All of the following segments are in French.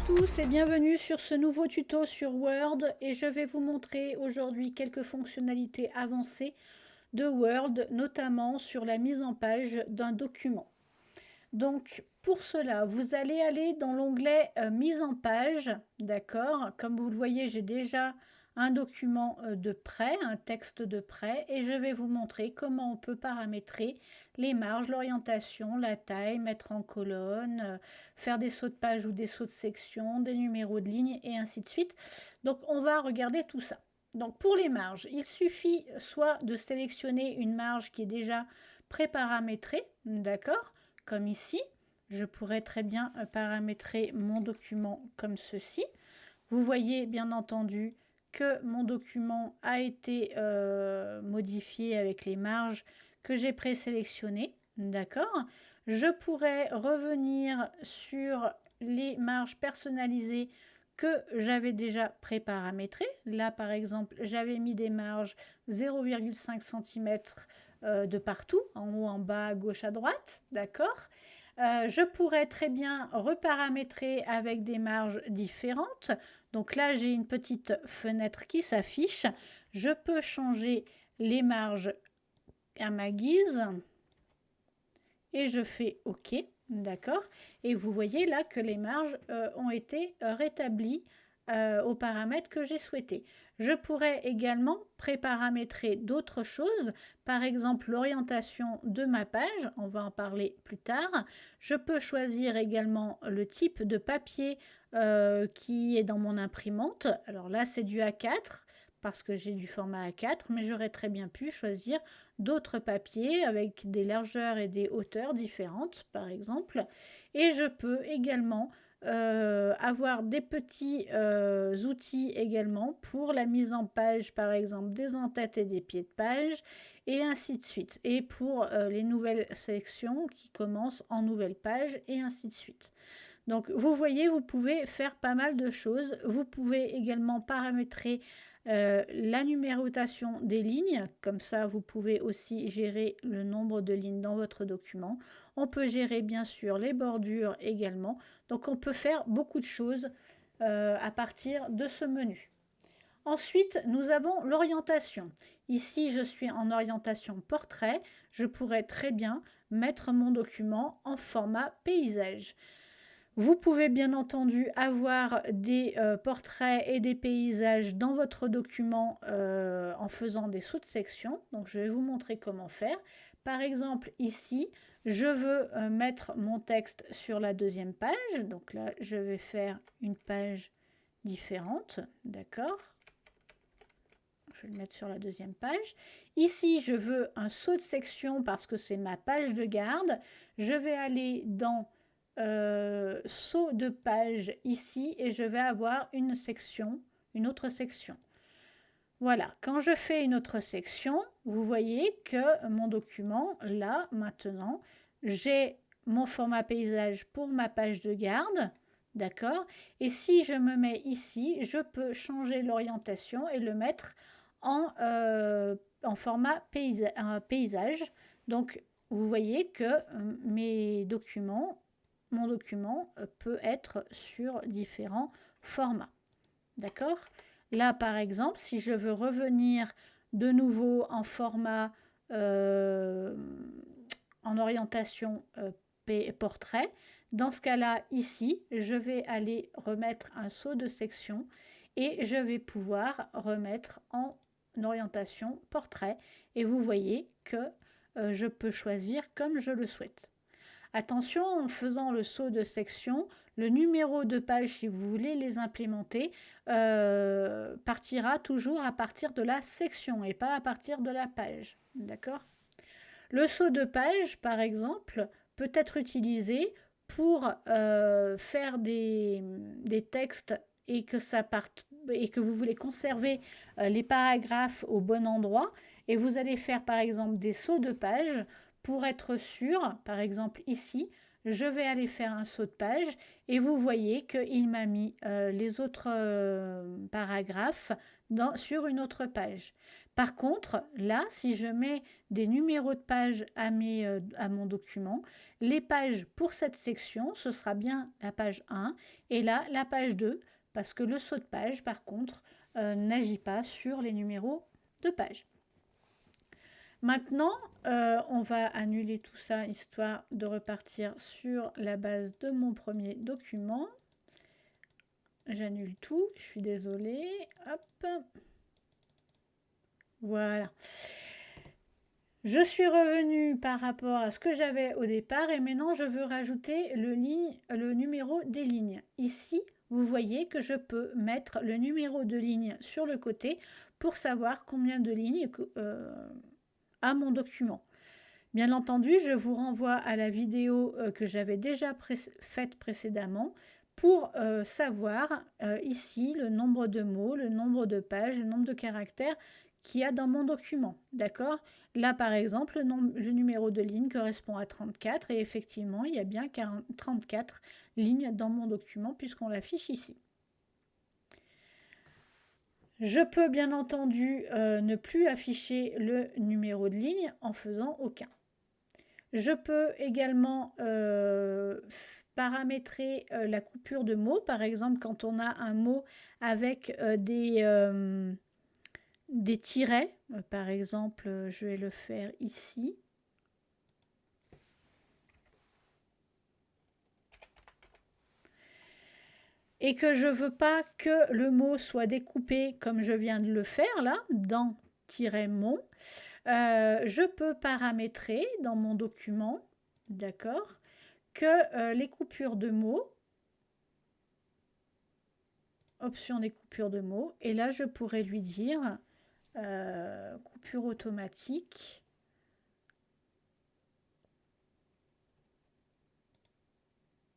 tous et bienvenue sur ce nouveau tuto sur Word et je vais vous montrer aujourd'hui quelques fonctionnalités avancées de Word, notamment sur la mise en page d'un document. Donc pour cela, vous allez aller dans l'onglet mise en page, d'accord? Comme vous le voyez, j'ai déjà un document de prêt, un texte de prêt, et je vais vous montrer comment on peut paramétrer les marges, l'orientation, la taille, mettre en colonne, faire des sauts de page ou des sauts de section, des numéros de ligne et ainsi de suite. Donc on va regarder tout ça. Donc pour les marges, il suffit soit de sélectionner une marge qui est déjà pré-paramétrée, d'accord, comme ici. Je pourrais très bien paramétrer mon document comme ceci. Vous voyez bien entendu que mon document a été modifié avec les marges que j'ai présélectionnées. D'accord. Je pourrais revenir sur les marges personnalisées que j'avais déjà pré-paramétrées. Là, par exemple, j'avais mis des marges 0,5 cm de partout, en haut, en bas, à gauche, à droite. D'accord. Je pourrais très bien reparamétrer avec des marges différentes. Donc là, j'ai une petite fenêtre qui s'affiche. Je peux changer les marges à ma guise et je fais OK. D'accord. Et vous voyez là que les marges ont été rétablies aux paramètres que j'ai souhaités. Je pourrais également préparamétrer d'autres choses, par exemple l'orientation de ma page, on va en parler plus tard. Je peux choisir également le type de papier qui est dans mon imprimante. Alors là, c'est du A4 parce que j'ai du format A4, mais j'aurais très bien pu choisir d'autres papiers avec des largeurs et des hauteurs différentes, par exemple. Et je peux également avoir des petits outils également pour la mise en page, par exemple des en-têtes et des pieds de page, et ainsi de suite. Et pour les nouvelles sections qui commencent en nouvelle page, et ainsi de suite. Donc vous voyez, vous pouvez faire pas mal de choses. Vous pouvez également paramétrer la numérotation des lignes, comme ça vous pouvez aussi gérer le nombre de lignes dans votre document. On peut gérer bien sûr les bordures également. Donc on peut faire beaucoup de choses à partir de ce menu. Ensuite, nous avons l'orientation. Ici, je suis en orientation portrait. Je pourrais très bien mettre mon document en format paysage. Vous pouvez bien entendu avoir des portraits et des paysages dans votre document en faisant des sauts de section. Donc je vais vous montrer comment faire. Par exemple ici, je veux mettre mon texte sur la deuxième page. Donc là, je vais faire une page différente. D'accord. Je vais le mettre sur la deuxième page. Ici, je veux un saut de section parce que c'est ma page de garde. Je vais aller dans saut de page ici et je vais avoir une section, une autre section. Voilà, quand je fais une autre section, vous voyez que mon document, là, maintenant, j'ai mon format paysage pour ma page de garde, d'accord? Et si je me mets ici, je peux changer l'orientation et le mettre en format paysage. Donc, vous voyez que mon document peut être sur différents formats. D'accord? Là, par exemple, si je veux revenir de nouveau en format en orientation portrait, dans ce cas-là, ici, je vais aller remettre un saut de section et je vais pouvoir remettre en orientation portrait. Et vous voyez que je peux choisir comme je le souhaite. Attention, en faisant le saut de section, le numéro de page, si vous voulez les implémenter, partira toujours à partir de la section et pas à partir de la page. D'accord? Le saut de page, par exemple, peut être utilisé pour faire des textes et que ça parte et que vous voulez conserver les paragraphes au bon endroit. Et vous allez faire par exemple des sauts de page pour être sûr, par exemple ici, je vais aller faire un saut de page et vous voyez qu'il m'a mis les autres paragraphes sur une autre page. Par contre, là, si je mets des numéros de page à mon document, les pages pour cette section, ce sera bien la page 1 et là, la page 2, parce que le saut de page, par contre, n'agit pas sur les numéros de page. Maintenant, on va annuler tout ça, histoire de repartir sur la base de mon premier document. J'annule tout, je suis désolée. Hop. Voilà. Je suis revenue par rapport à ce que j'avais au départ et maintenant je veux rajouter le numéro des lignes. Ici, vous voyez que je peux mettre le numéro de ligne sur le côté pour savoir combien de lignes a mon document. Bien entendu, je vous renvoie à la vidéo que j'avais déjà faite précédemment pour savoir ici le nombre de mots, le nombre de pages, le nombre de caractères qu'il y a dans mon document. D'accord? Là, par exemple, le numéro de ligne correspond à 34 et effectivement, il y a bien 34 lignes dans mon document puisqu'on l'affiche ici. Je peux bien entendu ne plus afficher le numéro de ligne en faisant aucun. Je peux également paramétrer la coupure de mots. Par exemple, quand on a un mot avec des tirets, par exemple, je vais le faire ici. Et que je ne veux pas que le mot soit découpé comme je viens de le faire là, dans -mot. Je peux paramétrer dans mon document, d'accord, que les coupures de mots, option des coupures de mots, et là je pourrais lui dire coupure automatique.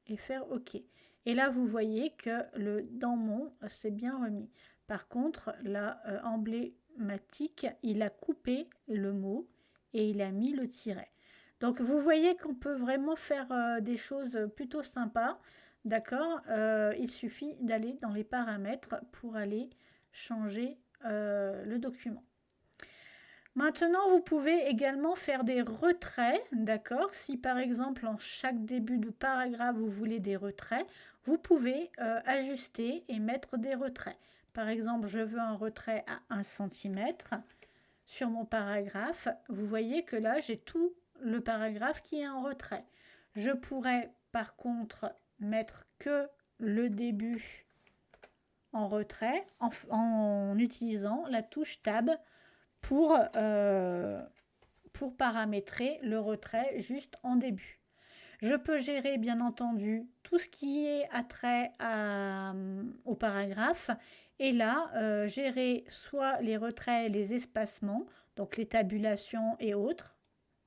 Et faire OK. Et là, vous voyez que le dans mon c'est bien remis. Par contre, là, emblématique, il a coupé le mot et il a mis le tiret. Donc, vous voyez qu'on peut vraiment faire des choses plutôt sympas. D'accord? Il suffit d'aller dans les paramètres pour aller changer le document. Maintenant, vous pouvez également faire des retraits, d'accord? Si par exemple, en chaque début de paragraphe, vous voulez des retraits, vous pouvez ajuster et mettre des retraits. Par exemple, je veux un retrait à 1 cm sur mon paragraphe. Vous voyez que là, j'ai tout le paragraphe qui est en retrait. Je pourrais par contre mettre que le début en retrait en utilisant la touche Tab pour paramétrer le retrait juste en début. Je peux gérer bien entendu tout ce qui est attrait au paragraphe et là gérer soit les retraits, les espacements, donc les tabulations et autres,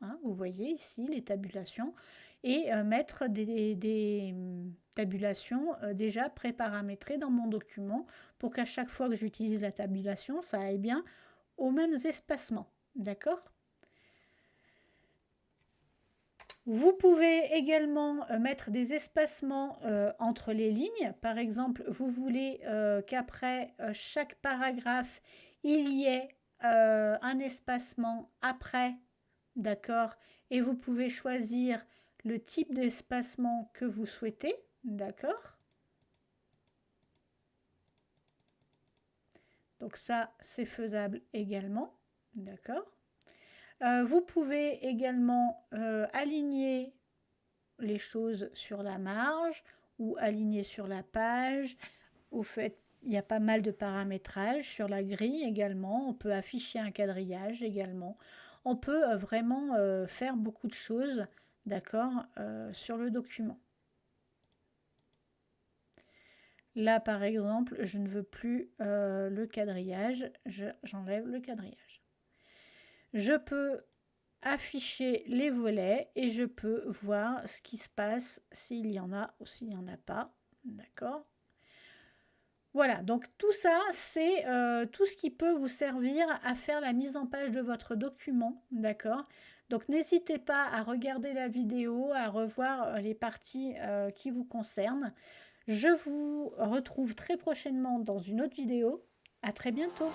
hein, vous voyez ici les tabulations, et mettre des tabulations déjà pré-paramétrées dans mon document pour qu'à chaque fois que j'utilise la tabulation, ça aille bien aux mêmes espacements, d'accord? Vous pouvez également mettre des espacements entre les lignes. Par exemple, vous voulez qu'après chaque paragraphe, il y ait un espacement après, d'accord? Et vous pouvez choisir le type d'espacement que vous souhaitez, d'accord? Donc ça, c'est faisable également, d'accord? Vous pouvez également aligner les choses sur la marge ou aligner sur la page. Au fait, il y a pas mal de paramétrage sur la grille également. On peut afficher un quadrillage également. On peut vraiment faire beaucoup de choses, d'accord, sur le document. Là, par exemple, je ne veux plus le quadrillage. J'enlève le quadrillage. Je peux afficher les volets et je peux voir ce qui se passe s'il y en a ou s'il n'y en a pas. D'accord? Voilà, donc tout ça, c'est tout ce qui peut vous servir à faire la mise en page de votre document. D'accord? Donc n'hésitez pas à regarder la vidéo, à revoir les parties qui vous concernent. Je vous retrouve très prochainement dans une autre vidéo. À très bientôt.